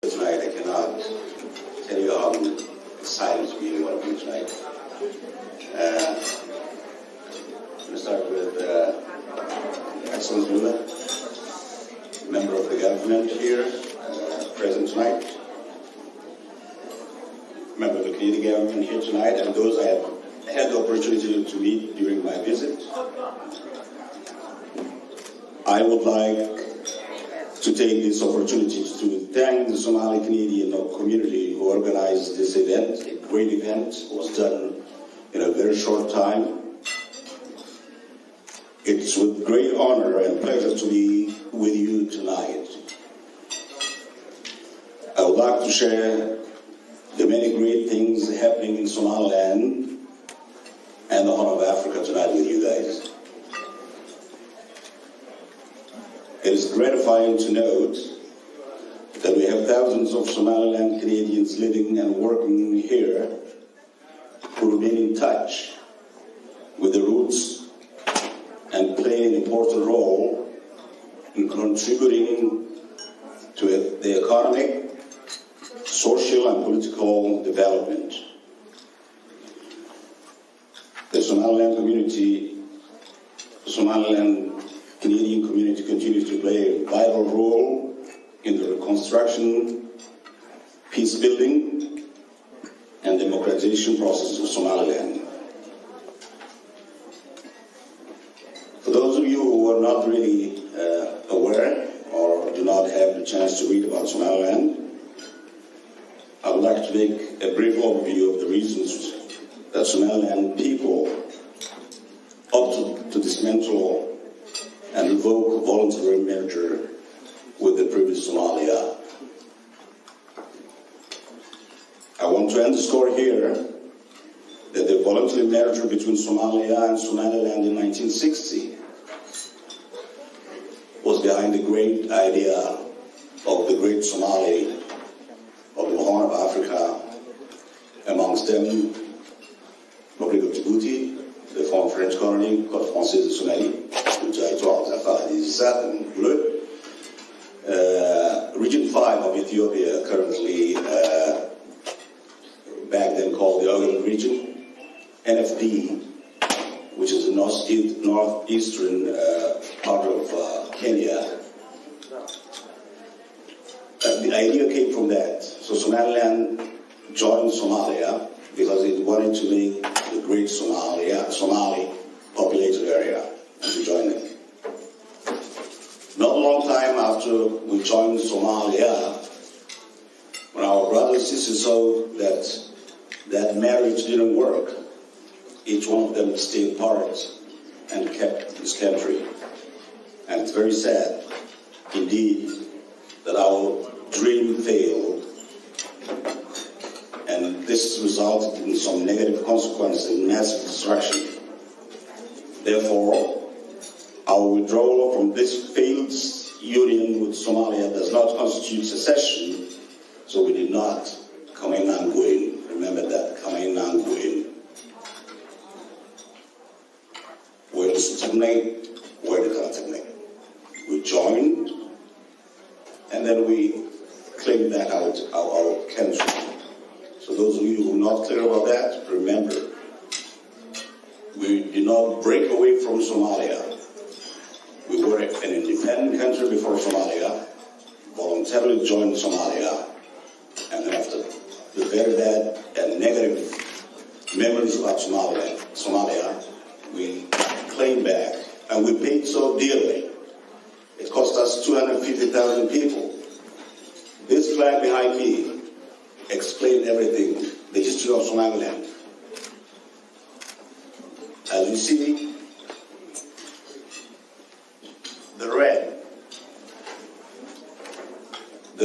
Tonight, I cannot tell you how I'm excited to be one of you tonight. I'm going to start with Excellent Lula, member of the government here, present tonight, member of the Canadian government here tonight, and those I have had the opportunity to meet during my visit. I would like to take this opportunity to thank the Somali Canadian community who organized this event. A great event was done in a very short time. It's with great honor and pleasure to be with you tonight. I would like to share the many great things happening in Somaliland and the Horn of Africa tonight with you guys. It is gratifying to note that we have thousands of Somaliland Canadians living and working here who remain in touch with the roots and play an important role in contributing to the economic, social, and political development. The Somaliland community, the Somaliland Canadian community continues to play a vital role in the reconstruction, peace building, and democratization process of Somaliland. For those of you who are not really aware or do not have the chance to read about Somaliland, I would like to make a brief overview of the reasons that Somaliland people opted to dismantle and revoke a voluntary merger with the previous Somalia. I want to underscore here that the voluntary merger between Somalia and Somaliland in 1960 was behind the great idea of the great Somali of the Horn of Africa, amongst them Republic of Djibouti, the former French colony, Côte Française de Somalie, le territoire des Afars des Issa and Bleu. Region 5 of Ethiopia, currently back then called the Ogaden region, NFD, which is the northeastern part of Kenya. The idea came from that. So Somaliland joined Somalia because it wanted to make the great Somali populated area, and to join them. Not a long time after we joined Somalia, when our brothers and sisters saw that marriage didn't work, each one of them stayed apart and kept his country. And it's very sad, indeed, that our dream failed, and this resulted in some negative consequences and massive destruction. Therefore, our withdrawal from this failed union with Somalia does not constitute secession, so we did not come in and go in. Remember that, come in and go in. Where to stagnate, where to not stagnate. We joined, and then we claimed back our country. So those of you who are not clear about that, remember, we did not break away from Somalia. We were an independent country before Somalia, voluntarily joined Somalia, and then after the very bad and negative memories about Somalia, we claimed back, and we paid so dearly. It cost us 250,000 people. This flag behind me explained everything, the history of Somaliland. As you see, the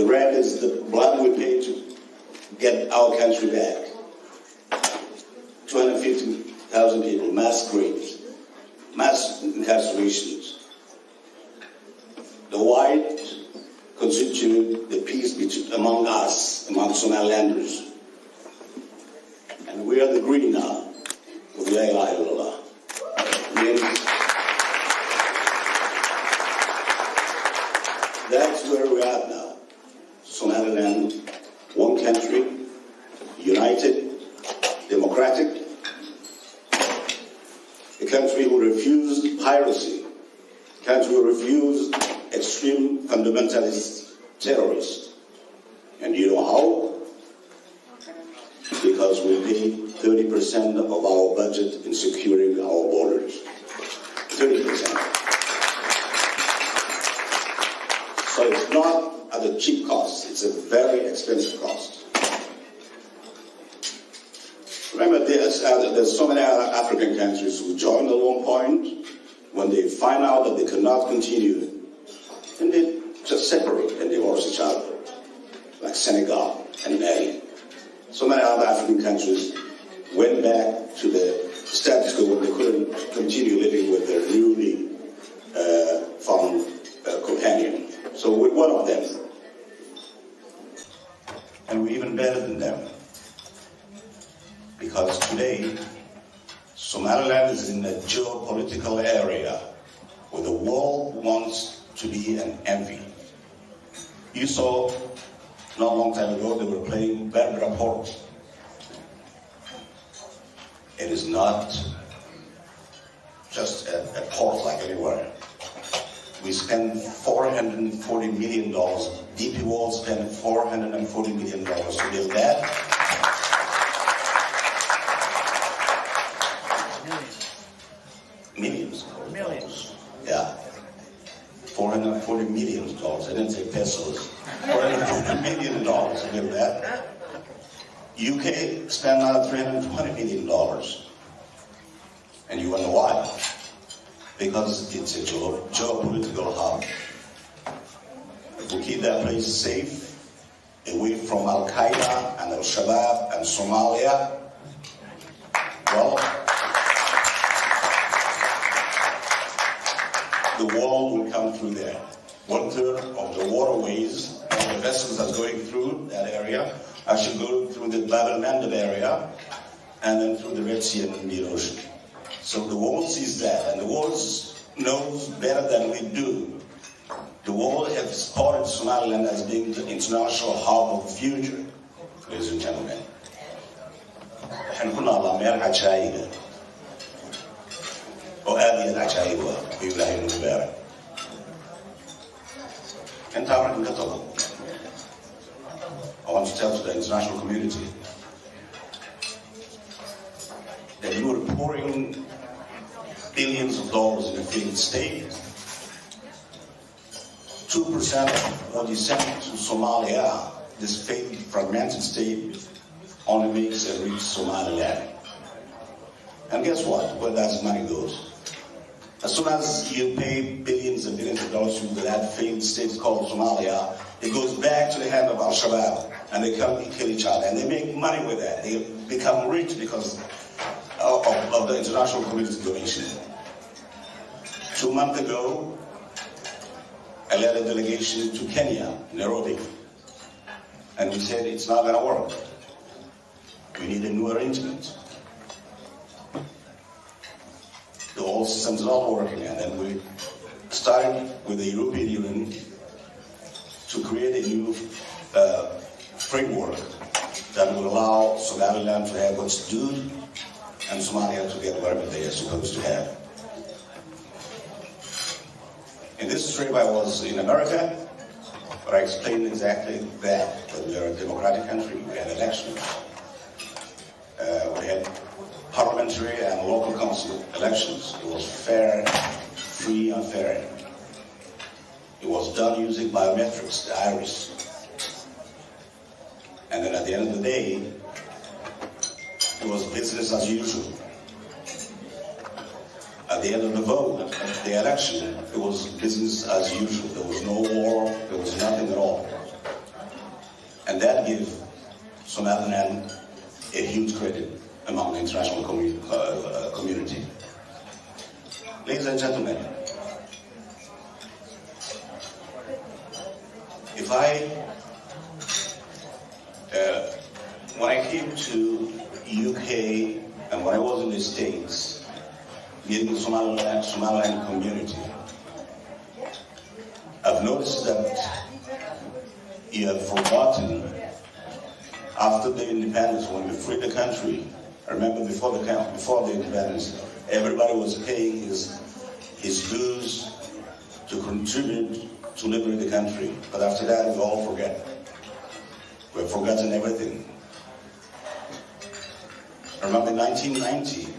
red is the blood we paid to get our country back. 250,000 people, mass graves, mass incarcerations. The white constitute the peace among us, among Somalilanders. And we are the green now. La ilaha illallah. That's where we're at now. Somaliland Somaliland, one country, united, democratic, a country who refused piracy, a country who refused extreme fundamentalist terrorists. And you know how? Because we pay 30% of our budget in securing our borders. 30%. So it's not at a cheap cost, it's a very expensive cost. Remember, there's so many other African countries who joined at one point. When they find out that they cannot continue, then they just separate and divorce each other, like Senegal and Mali. So many other African countries went back to the status quo when they couldn't continue living with their newly found companion. So we're one of them. And we're even better than them. Because today, Somaliland is in a geopolitical area where the world wants to be an envy. You saw not a long time ago they were playing Debeda port. It is not just a port like anywhere. We spend $440 million. DP World spent $440 million to build that. Millions. Yeah. $440 million. I didn't say pesos. $440 million to build that. UK spent another $320 million. And you wonder why? Because it's a geopolitical hub. If we keep that place safe, away from Al-Qaeda and Al-Shabaab and Somalia, well, the world will come through there. 1/3 of the waterways of the vessels that's going through that area actually go through the Bab el-Mandeb area and then through the Red Sea and Indian Ocean. So the world sees that, and the world knows better than we do. The world has spotted Somaliland as being the international hub of the future, ladies and gentlemen. وآذي العجائب بإله المبارك. And I want to tell to the international community that you are pouring billions of dollars in a failed state. 2% of what you send to Somalia, this failed fragmented state, only makes it reach Somaliland. And guess what? Where that money goes? As soon as you pay billions and billions of dollars to that failed state called Somalia, it goes back to the hand of Al-Shabaab, and they come and kill each other, and they make money with that. They become rich because of the international community donation. 2 months ago, I led a delegation to Kenya, Nairobi, and we said it's not going to work. We need a new arrangement. The old system's not working, and then we started with the European Union to create a new framework that will allow Somaliland to have what's due and Somalia to get whatever they are supposed to have. In this trip I was in America, where I explained exactly that we are a democratic country, we had elections. We had parliamentary and local council elections. It was fair, free and fair. It was done using biometrics, the iris. And then at the end of the day, it was business as usual. At the end of the vote, the election, it was business as usual. There was no war, there was nothing at all. And that gave Somaliland a huge credit among the international community. Ladies and gentlemen, if when I came to UK and when I was in the States, meeting the Somaliland community, I've noticed that you have forgotten after the independence, when we freed the country, I remember before the independence, everybody was paying his dues to contribute to liberate the country. But after that, we all forget. We've forgotten everything. I remember in 1990,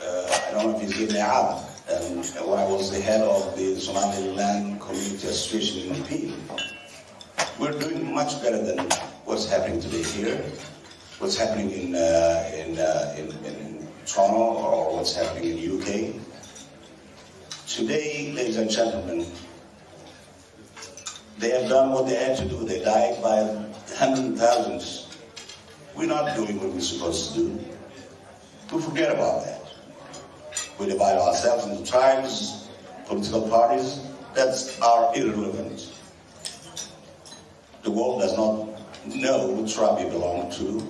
I don't know if he's given out, and when I was the head of the Somaliland Community Association in EP. We're doing much better than what's happening today here, what's happening in Toronto, or what's happening in the UK. Today, ladies and gentlemen, they have done what they had to do. They died by hundreds and thousands. We're not doing what we're supposed to do. We forget about that. We divide ourselves into tribes, political parties. That's irrelevant. The world does not know which tribe you belong to,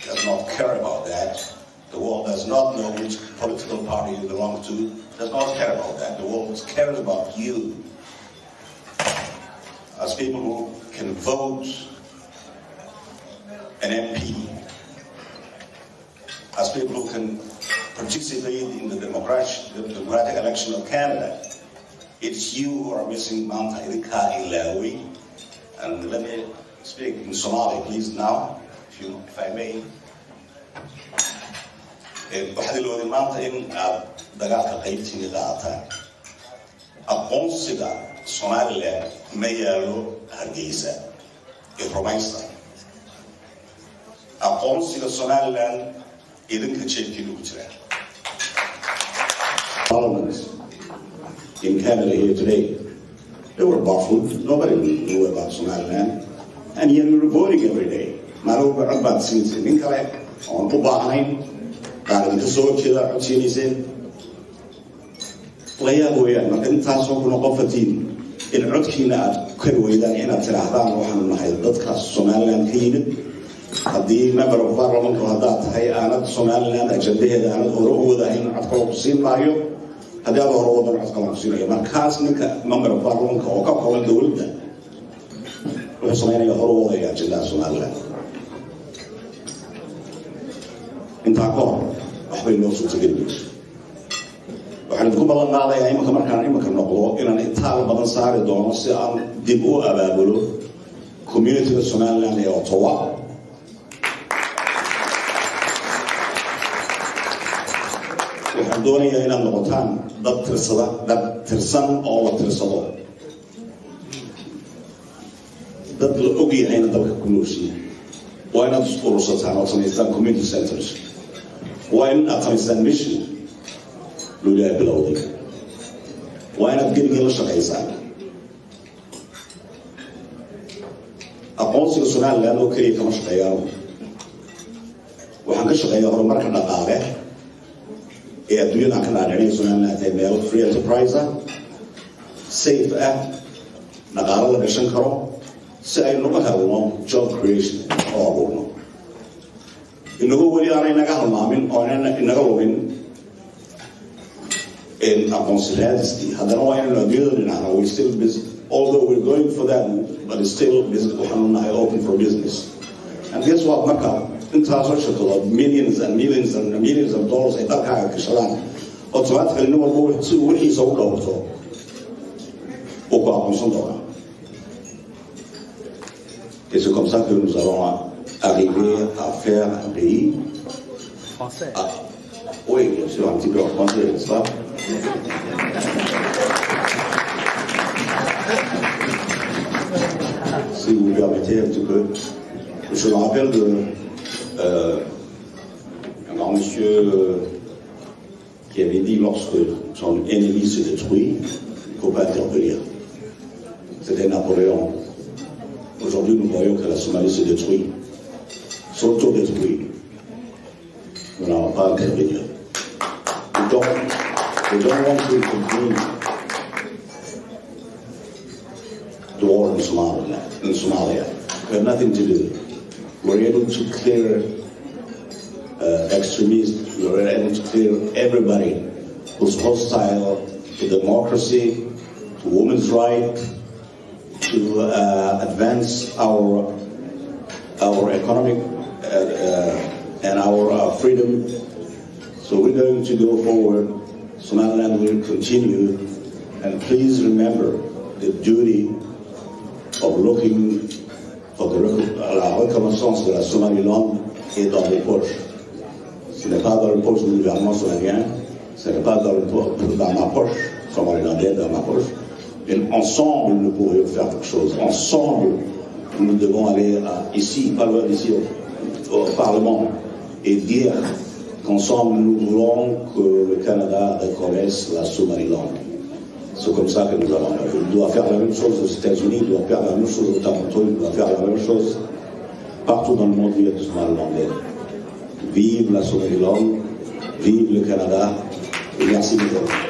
does not care about that. The world does not know which political party you belong to, does not care about that. The world cares about you. As people who can vote an MP, as people who can participate in the democratic election of Canada, it's you who are missing Mount Irika Ilawi. And let me speak in Somali, please, now, if I may. waxaa loo wadi maanta in aad dagaalka qaybtiina qaataan. Aqoonsiga Somaliland ma yaalo Hargeysa ee rumaysta. Aqoonsiga Somaliland idinka jeebkiina ku jira. Parliament in Canada here today, they were baffled. Nobody knew about Somaliland, and yet we were voting every day. Maroba Khudbad since in kale on Khudbad. Qaarada soo jeeda codsiinayeen layaa weeyaan marka intaas oo kuna qofatiin in codkiina aad ka weydaan inaad tiraahdaan waxaan nahay dadka Somaliland ka yimid haddii member of parliament haddaad tahay aanad Somaliland ajandaheeda aanad hore u wadahayn codka ku siin maayo haddii aad hore wadan codka ku siinayo markaas ninka member of parliament oo ka kooban dowladda wuxuu sameeyaa hore u wadaya ajandaha Somaliland intaa ka hor waxbay noo suurtagelin waxaan ku ballan qaadayaa imanka noqdo inaan intaa badan saari doono si aan dib u abaabulo community-ga Somaliland ee Ottawa waxaan doonayaa inaad noqotaan dad tirsan oo la tirsado dad la og yahayna dalka ku nooshiya waa inaad urursataan oo samaystaan community centers waa in aad samaystaan mission loogaa bilowday waa inaad geligii la shaqaysaan aqoonsiga Somaliland oo keliya kama shaqeeyaan waxaan ka shaqeeyaa horumarka dhaqaale ee adduunyada ka dhaadhacay Somaliland ee meel free enterprise safe dhaqaale la gashan karo si ay noqon karno job creation oo abuurno inagu wali aanay naga halmaamin oo inaga lubin in aqoonsigaadistii haddana waa inaynu adduunyada dhinaca we still busy although we're going for that but it's still busy waxaanu nahay open for business and guess what marka intaasoo shirkado millions and millions and millions of dollars ay dalkaaga gashadaan automatically nin walba wixiisa u dhowrto uu ku aqoonsan doonaa. Et c'est comme ça que nous allons arriver à faire un pays français. Ah, oui, bien sûr, un petit peu en français, n'est-ce pas? Si vous me permettez un petit peu, je me rappelle un grand monsieur qui avait dit lorsque son ennemi se détruit, il ne faut pas intervenir. C'était Napoléon. Aujourd'hui, nous voyons que la Somalie se détruit, s'auto-détruit. Nous n'allons pas intervenir. We don't want to continue the war in Somalia. We have nothing to do. We're able to clear extremists. We're able to clear everybody who's hostile to democracy, to women's rights, to advance our economic freedom. So we're going to go forward. Somaliland will continue. And please remember the duty of looking for la reconnaissance de la Somaliland est dans les poches. Ce n'est pas dans les poches du gouvernement somalien, ce n'est pas dans ma poche, somalilandais dans ma poche. Mais ensemble, nous pourrions faire quelque chose. Ensemble, nous devons aller ici, pas loin d'ici, au Parlement, et dire qu'ensemble, nous voulons que le Canada reconnaisse la Somaliland. C'est comme ça que nous allons. Il doit faire la même chose aux États-Unis, il doit faire la même chose au Toronto, il doit faire la même chose partout dans le monde où il y a des Somalandais. Vive la Somaliland, vive le Canada, et merci beaucoup.